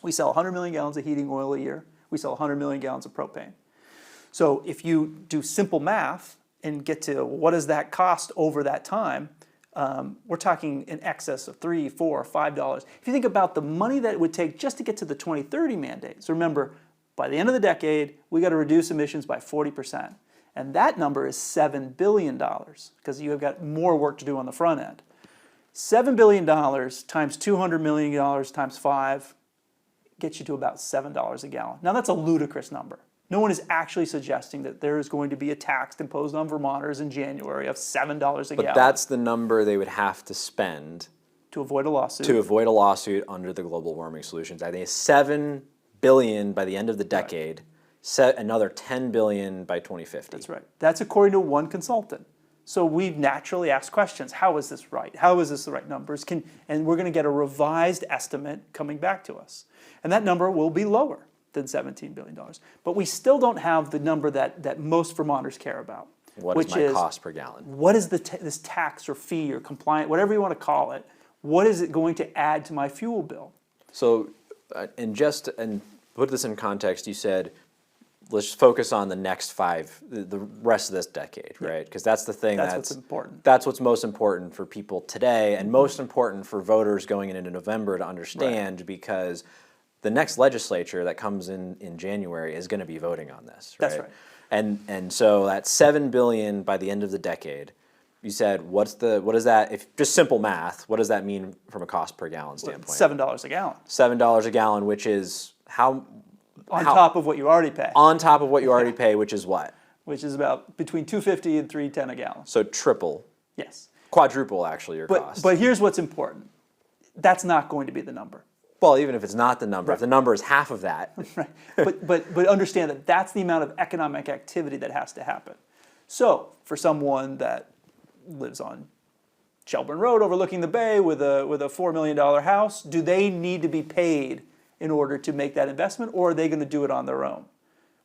we sell 100 million gallons of heating oil a year. We sell 100 million gallons of propane. So if you do simple math and get to what does that cost over that time, we're talking in excess of $3, $4, $5. If you think about the money that it would take just to get to the 2030 mandates, remember, by the end of the decade, we got to reduce emissions by 40%. And that number is $7 billion because you have got more work to do on the front end. $7 billion times $200 million times 5 gets you to about $7 a gallon. Now that's a ludicrous number. No one is actually suggesting that there is going to be a tax imposed on Vermonters in January of $7 a gallon. But that's the number they would have to spend to avoid a lawsuit. To avoid a lawsuit under the Global Warming Solutions. I think it's $7 billion by the end of the decade, another $10 billion by 2050. That's right. That's according to one consultant. So we naturally ask questions. How is this right? How is this the right numbers? And we're going to get a revised estimate coming back to us. And that number will be lower than $17 billion. But we still don't have the number that most Vermonters care about. What is my cost per gallon? What is this tax or fee or compliant, whatever you want to call it, what is it going to add to my fuel bill? So, and put this in context, you said, let's focus on the next the rest of this decade, right? Because that's the thing that's what's important. That's what's most important for people today, and most important for voters going into November to understand, because the next legislature that comes in January is going to be voting on this, right? That's right. And so that $7 billion by the end of the decade, you said, what is that, if just simple math, what does that mean from a cost per gallon standpoint? $7 a gallon. $7 a gallon, which is on top of what you already pay. On top of what you already pay, which is what? Which is about between $2.50 and $3.10 a gallon. So triple. Yes. Quadruple, actually, your cost. But here's what's important. That's not going to be the number. Well, even if it's not the number, if the number is half of that. Right. But understand that that's the amount of economic activity that has to happen. So for someone that lives on Shelburne Road overlooking the bay with a $4 million house, do they need to be paid in order to make that investment, or are they going to do it on their own?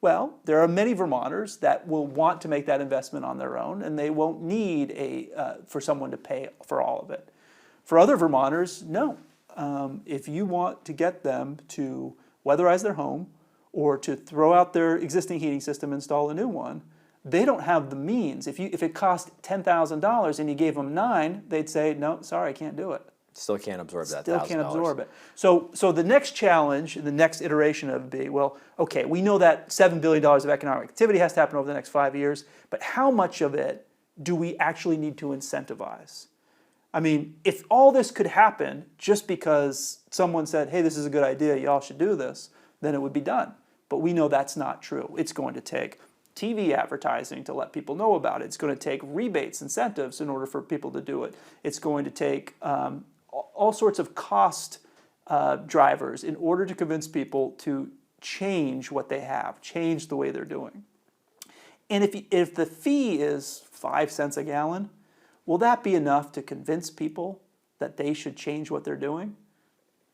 Well, there are many Vermonters that will want to make that investment on their own, and they won't need for someone to pay for all of it. For other Vermonters, no. If you want to get them to weatherize their home or to throw out their existing heating system and install a new one, they don't have the means. If it cost $10,000 and you gave them $9,000, they'd say, no, sorry, I can't do it. Still can't absorb that $1,000. Still can't absorb it. So the next challenge, the next iteration of it would be, well, okay, we know that $7 billion of economic activity has to happen over the next 5 years, but how much of it do we actually need to incentivize? I mean, if all this could happen just because someone said, hey, this is a good idea, y'all should do this, then it would be done. But we know that's not true. It's going to take TV advertising to let people know about it. It's going to take rebates, incentives in order for people to do it. It's going to take all sorts of cost drivers in order to convince people to change what they have, change the way they're doing. And if the fee is 5 cents a gallon, will that be enough to convince people that they should change what they're doing?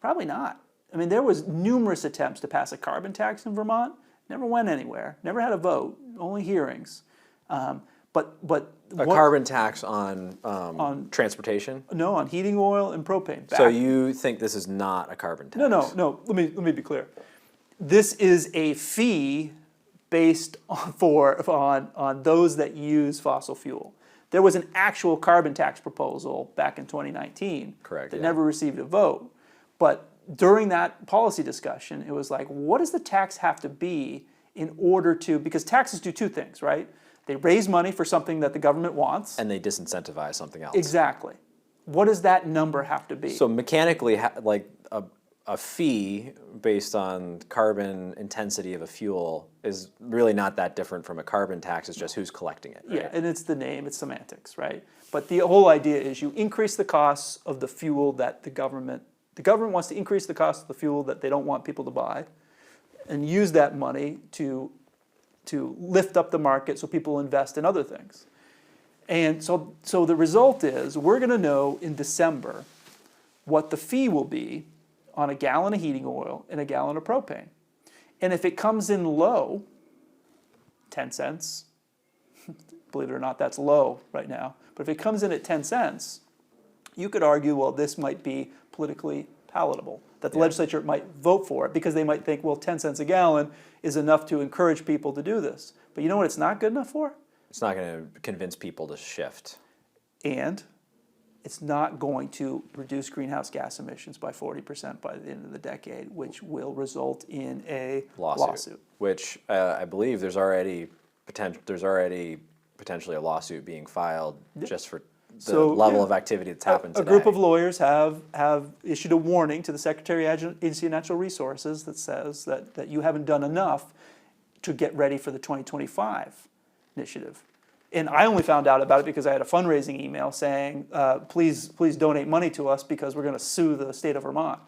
Probably not. I mean, there was numerous attempts to pass a carbon tax in Vermont. Never went anywhere. Never had a vote. Only hearings. But a carbon tax on transportation? No, on heating oil and propane. So you think this is not a carbon tax? No. Let me be clear. This is a fee based on those that use fossil fuel. There was an actual carbon tax proposal back in 2019 that never received a vote. But during that policy discussion, it was like, what does the tax have to be in order to, because taxes do two things, right? They raise money for something that the government wants. And they disincentivize something else. Exactly. What does that number have to be? So mechanically, like a fee based on carbon intensity of a fuel is really not that different from a carbon tax. It's just who's collecting it. Right? Yeah, and it's the name, it's semantics, right? But the whole idea is you increase the costs of the fuel that the government wants to increase the cost of the fuel that they don't want people to buy, and use that money to lift up the market so people invest in other things. And so the result is we're going to know in December what the fee will be on a gallon of heating oil and a gallon of propane. And if it comes in low, 10 cents, believe it or not, that's low right now, but if it comes in at 10 cents, you could argue, well, this might be politically palatable, that the legislature might vote for it because they might think, well, 10 cents a gallon is enough to encourage people to do this. But you know what it's not good enough for? It's not going to convince people to shift. And it's not going to reduce greenhouse gas emissions by 40% by the end of the decade, which will result in a lawsuit. Which I believe there's already potentially a lawsuit being filed just for the level of activity that's happened today. A group of lawyers have issued a warning to the Secretary of Agency of Natural Resources that says that you haven't done enough to get ready for the 2025 initiative. And I only found out about it because I had a fundraising email saying, please donate money to us because we're going to sue the state of Vermont.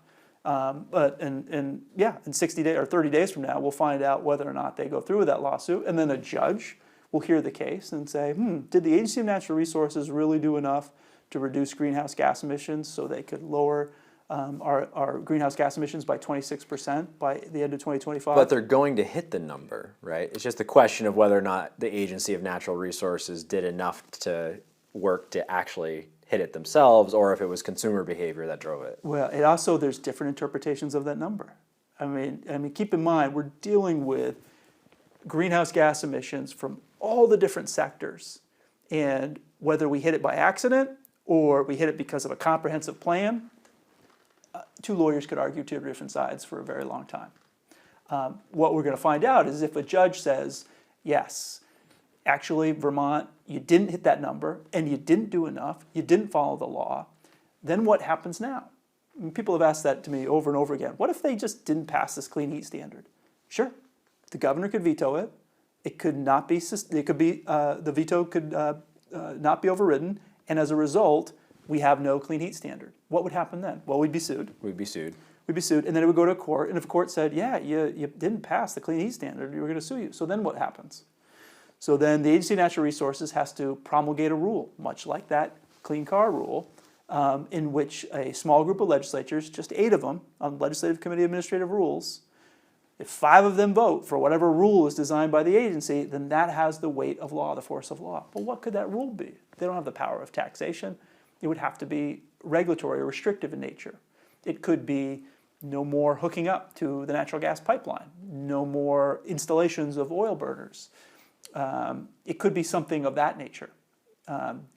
In 60 days or 30 days from now, we'll find out whether or not they go through with that lawsuit. And then a judge will hear the case and say, did the Agency of Natural Resources really do enough to reduce greenhouse gas emissions so they could lower our greenhouse gas emissions by 26% by the end of 2025? But they're going to hit the number, right? It's just a question of whether or not the Agency of Natural Resources did enough to work to actually hit it themselves, or if it was consumer behavior that drove it. Well, it also, there's different interpretations of that number. I mean, keep in mind, we're dealing with greenhouse gas emissions from all the different sectors. And whether we hit it by accident or we hit it because of a comprehensive plan, two lawyers could argue two different sides for a very long time. What we're going to find out is if a judge says, yes, actually, Vermont, you didn't hit that number and you didn't do enough, you didn't follow the law, then what happens now? I mean, people have asked that to me over and over again. What if they just didn't pass this clean heat standard? Sure, the governor could veto it. It could not be. The veto could not be overridden, and as a result, we have no clean heat standard. What would happen then? Well, we'd be sued. We'd be sued, and then it would go to court. And if court said, "Yeah, you didn't pass the clean heat standard, we were going to sue you," so then what happens? So then the Agency of Natural Resources has to promulgate a rule, much like that clean car rule, in which a small group of legislatures, just 8 of them, on the Legislative Committee of Administrative Rules. If 5 of them vote for whatever rule is designed by the agency, then that has the weight of law, the force of law. But what could that rule be? They don't have the power of taxation. It would have to be regulatory or restrictive in nature. It could be no more hooking up to the natural gas pipeline, no more installations of oil burners. It could be something of that nature.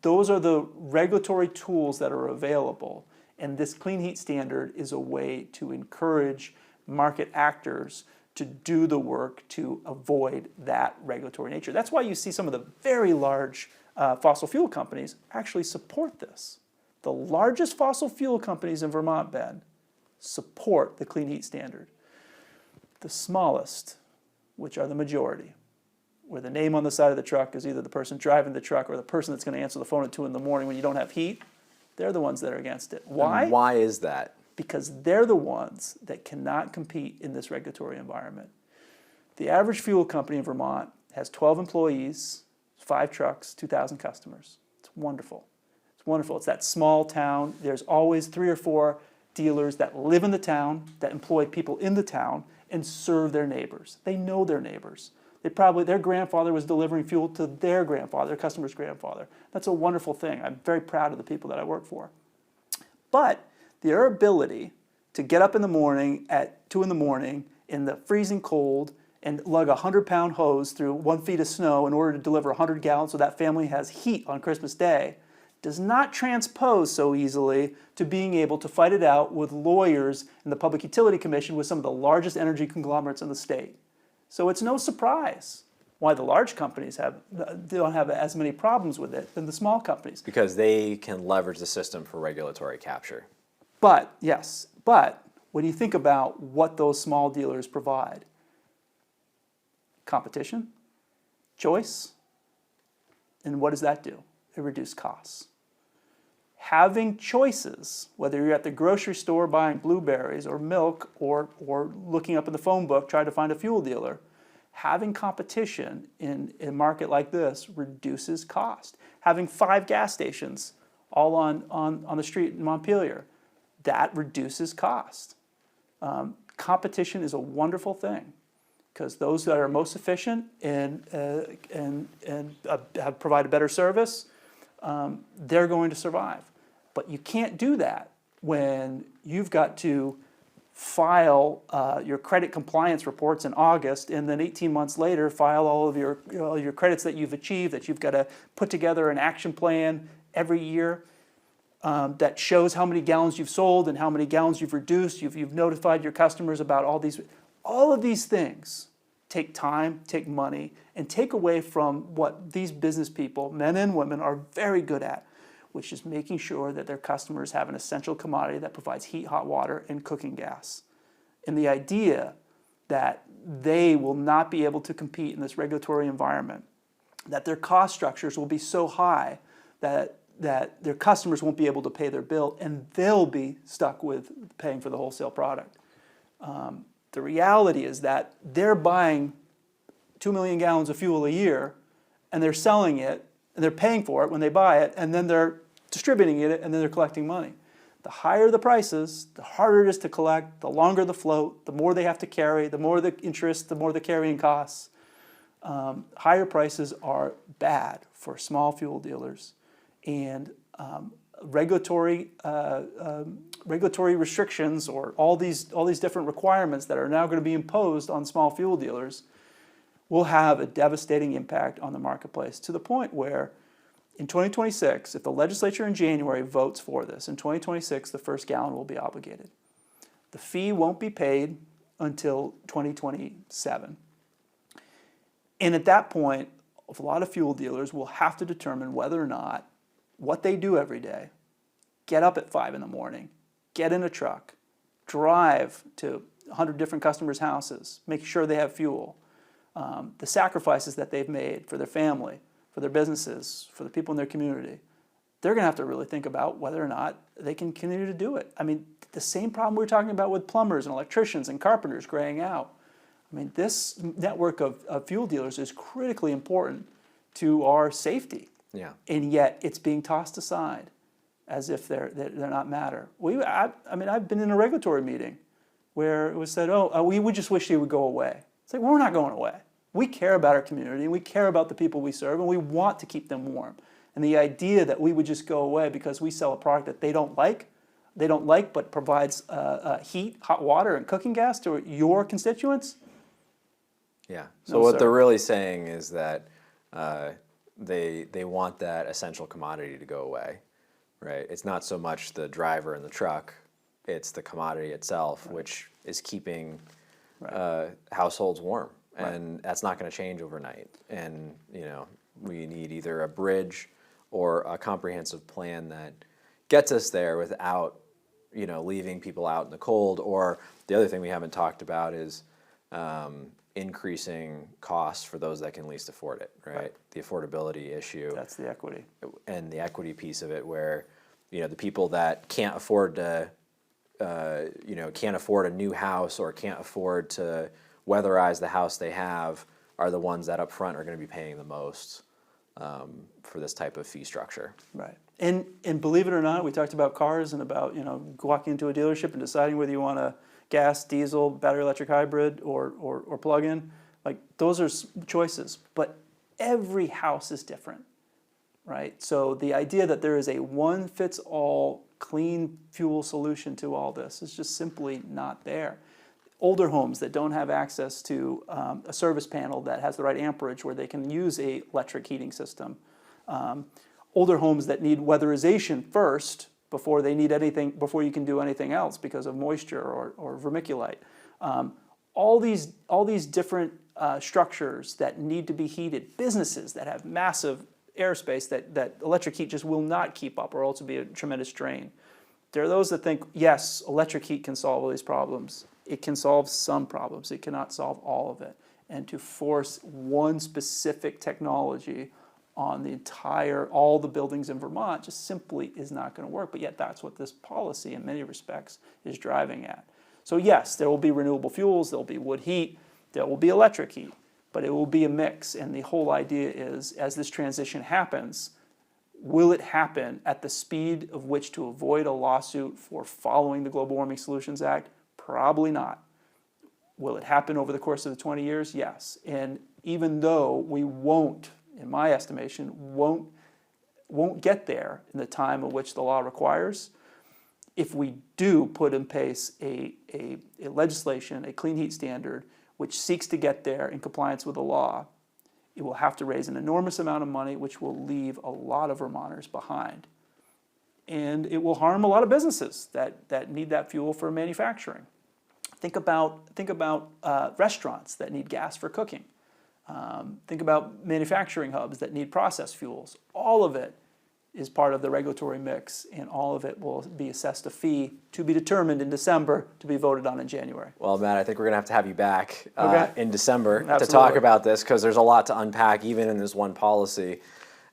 Those are the regulatory tools that are available, and this clean heat standard is a way to encourage market actors to do the work to avoid that regulatory nature. That's why you see some of the very large fossil fuel companies actually support this. The largest fossil fuel companies in Vermont, Ben, support the clean heat standard. The smallest, which are the majority, where the name on the side of the truck is either the person driving the truck or the person that's going to answer the phone at 2 in the morning when you don't have heat, they're the ones that are against it. Why? And why is that? Because they're the ones that cannot compete in this regulatory environment. The average fuel company in Vermont has 12 employees, 5 trucks, 2,000 customers. It's wonderful. It's wonderful. It's that small town. There's always 3 or 4 dealers that live in the town, that employ people in the town, and serve their neighbors. They know their neighbors. Their grandfather was delivering fuel to their grandfather, their customer's grandfather. That's a wonderful thing. I'm very proud of the people that I work for. But their ability to get up in the morning at 2 in the morning in the freezing cold and lug a 100-pound hose through 1 feet of snow in order to deliver 100 gallons so that family has heat on Christmas Day does not transpose so easily to being able to fight it out with lawyers in the Public Utility Commission with some of the largest energy conglomerates in the state. So it's no surprise why the large companies don't have as many problems with it than the small companies. Because they can leverage the system for regulatory capture. But when you think about what those small dealers provide, competition, choice, and what does that do? It reduces costs. Having choices, whether you're at the grocery store buying blueberries or milk or looking up in the phone book trying to find a fuel dealer, having competition in a market like this reduces cost. Having 5 gas stations all on the street in Montpelier, that reduces cost. Competition is a wonderful thing because those that are most efficient and provide a better service, they're going to survive. But you can't do that when you've got to file your credit compliance reports in August, and then 18 months later file all of your credits that you've achieved, that you've got to put together an action plan every year that shows how many gallons you've sold and how many gallons you've reduced. You've notified your customers about all these. All of these things take time, take money, and take away from what these business people, men and women, are very good at, which is making sure that their customers have an essential commodity that provides heat, hot water, and cooking gas. And the idea that they will not be able to compete in this regulatory environment, that their cost structures will be so high that their customers won't be able to pay their bill, and they'll be stuck with paying for the wholesale product. The reality is that they're buying 2 million gallons of fuel a year, and they're selling it, and they're paying for it when they buy it, and then they're distributing it, and then they're collecting money. The higher the prices, the harder it is to collect, the longer the float, the more they have to carry, the more the interest, the more the carrying costs. Higher prices are bad for small fuel dealers, and regulatory restrictions, or all these different requirements that are now going to be imposed on small fuel dealers, will have a devastating impact on the marketplace, to the point where in 2026, if the legislature in January votes for this, in 2026 the first gallon will be obligated. The fee won't be paid until 2027. And at that point, a lot of fuel dealers will have to determine whether or not what they do every day, get up at 5 in the morning, get in a truck, drive to 100 different customers' houses, make sure they have fuel, the sacrifices that they've made for their family, for their businesses, for the people in their community, they're going to have to really think about whether or not they can continue to do it. I mean, the same problem we were talking about with plumbers and electricians and carpenters graying out. I mean, this network of fuel dealers is critically important to our safety. Yeah. And yet it's being tossed aside as if they're not matter. I've been in a regulatory meeting where it was said, we just wish they would go away. It's like, well, we're not going away. We care about our community, and we care about the people we serve, and we want to keep them warm. And the idea that we would just go away because we sell a product that they don't like but provides heat, hot water, and cooking gas to your constituents? Yeah. So No, what sir. they're really saying is that they want that essential commodity to go away, right? It's not so much the driver and the truck, it's the commodity itself, right, which is keeping households warm. And that's not going to change overnight. And, we need either a bridge or a comprehensive plan that gets us there without, leaving people out in the cold. Or the other thing we haven't talked about is increasing costs for those that can least afford it, right? The affordability issue. That's the equity. And the equity piece of it, where, the people that can't afford to, can't afford a new house or can't afford to weatherize the house they have, are the ones that up front are going to be paying the most for this type of fee structure. Right. And believe it or not, we talked about cars and about, walking into a dealership and deciding whether you want a gas, diesel, battery electric hybrid, or plug-in. Like, those are choices. But every house is different, right? So the idea that there is a one-fits-all clean fuel solution to all this is just simply not there. Older homes that don't have access to a service panel that has the right amperage where they can use a electric heating system. Older homes that need weatherization first before they need anything, before you can do anything else because of moisture or vermiculite. All these different structures that need to be heated, businesses that have massive airspace that electric heat just will not keep up, or else it'll be a tremendous drain. There are those that think, yes, electric heat can solve all these problems. It can solve some problems. It cannot solve all of it. And to force one specific technology on all the buildings in Vermont just simply is not going to work. But yet that's what this policy in many respects is driving at. So yes, there will be renewable fuels, there will be wood heat, there will be electric heat, but it will be a mix. And the whole idea is, as this transition happens, will it happen at the speed of which to avoid a lawsuit for following the Global Warming Solutions Act? Probably not. Will it happen over the course of the 20 years? Yes. And even though we won't, in my estimation, won't get there in the time of which the law requires, if we do put in place a legislation, a clean heat standard, which seeks to get there in compliance with the law, it will have to raise an enormous amount of money, which will leave a lot of Vermonters behind. And it will harm a lot of businesses that need that fuel for manufacturing. Think about restaurants that need gas for cooking. Think about manufacturing hubs that need processed fuels. All of it is part of the regulatory mix, and all of it will be assessed a fee to be determined in December, to be voted on in January. Well, Matt, I think we're going to have you back Okay. in December to Absolutely. talk about this, because there's a lot to unpack even in this one policy.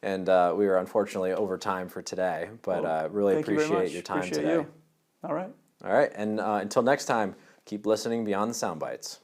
And we are unfortunately over time for today, but really Thank you very appreciate much. your time Appreciate today. you. All right. All right, and until next time, keep listening beyond the sound bites.